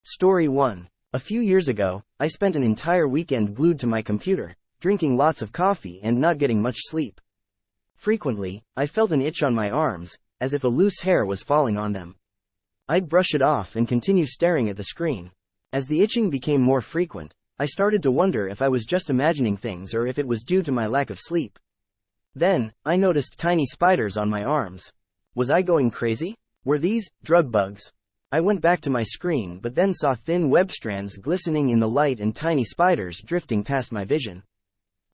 Story 1. A few years ago, I spent an entire weekend glued to my computer, drinking lots of coffee and not getting much sleep. Frequently, I felt an itch on my arms, as if a loose hair was falling on them. I'd brush it off and continue staring at the screen. As the itching became more frequent, I started to wonder if I was just imagining things or if it was due to my lack of sleep. Then, I noticed tiny spiders on my arms. Was I going crazy? Were these drug bugs? I went back to my screen but then saw thin web strands glistening in the light and tiny spiders drifting past my vision.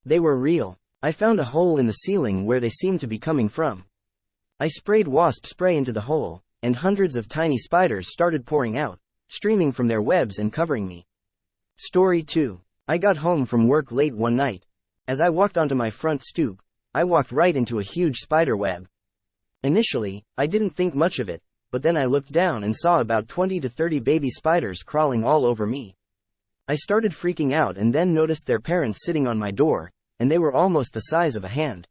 They were real. I found a hole in the ceiling where they seemed to be coming from. I sprayed wasp spray into the hole, and hundreds of tiny spiders started pouring out, streaming from their webs and covering me. Story 2. I got home from work late one night. As I walked onto my front stoop, I walked right into a huge spider web. Initially, I didn't think much of it, but then I looked down and saw about 20 to 30 baby spiders crawling all over me. I started freaking out and then noticed their parents sitting on my door, and they were almost the size of a hand.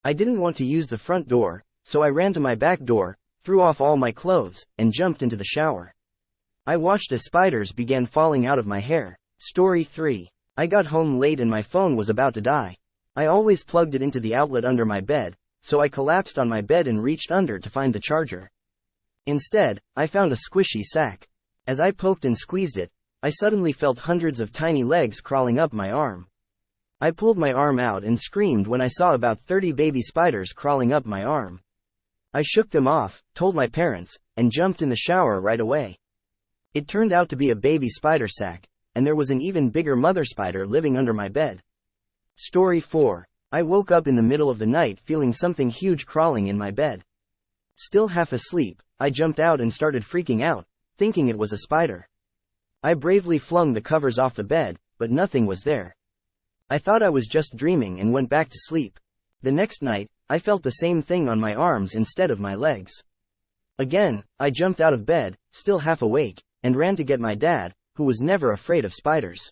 I didn't want to use the front door, so I ran to my back door, threw off all my clothes, and jumped into the shower. I watched as spiders began falling out of my hair. Story 3. I got home late and my phone was about to die. I always plugged it into the outlet under my bed, so I collapsed on my bed and reached under to find the charger. Instead, I found a squishy sack. As I poked and squeezed it, I suddenly felt hundreds of tiny legs crawling up my arm. I pulled my arm out and screamed when I saw about 30 baby spiders crawling up my arm. I shook them off, told my parents, and jumped in the shower right away. It turned out to be a baby spider sack, and there was an even bigger mother spider living under my bed. Story 4. I woke up in the middle of the night feeling something huge crawling in my bed. Still half asleep, I jumped out and started freaking out, thinking it was a spider. I bravely flung the covers off the bed, but nothing was there. I thought I was just dreaming and went back to sleep. The next night, I felt the same thing on my arms instead of my legs. Again, I jumped out of bed, still half awake, and ran to get my dad, who was never afraid of spiders.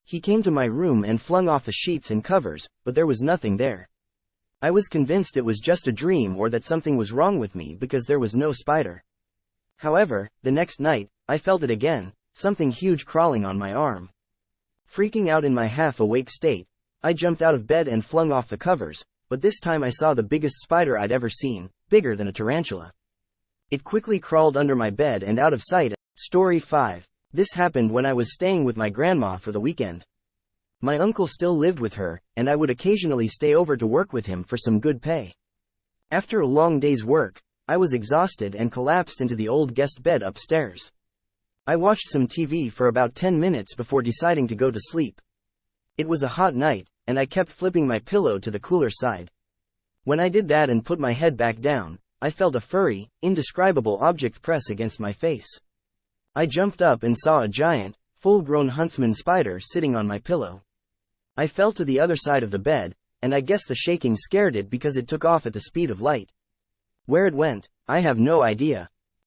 He came to my room and flung off the sheets and covers, but there was nothing there. I was convinced it was just a dream or that something was wrong with me because there was no spider. However, the next night, I felt it again, something huge crawling on my arm. Freaking out in my half-awake state, I jumped out of bed and flung off the covers, but this time I saw the biggest spider I'd ever seen, bigger than a tarantula. It quickly crawled under my bed and out of sight. Story 5. This happened when I was staying with my grandma for the weekend. My uncle still lived with her, and I would occasionally stay over to work with him for some good pay. After a long day's work, I was exhausted and collapsed into the old guest bed upstairs. I watched some TV for about 10 minutes before deciding to go to sleep. It was a hot night, and I kept flipping my pillow to the cooler side. When I did that and put my head back down, I felt a furry, indescribable object press against my face. I jumped up and saw a giant, full-grown huntsman spider sitting on my pillow. I fell to the other side of the bed, and I guess the shaking scared it because it took off at the speed of light. Where it went, I have no idea.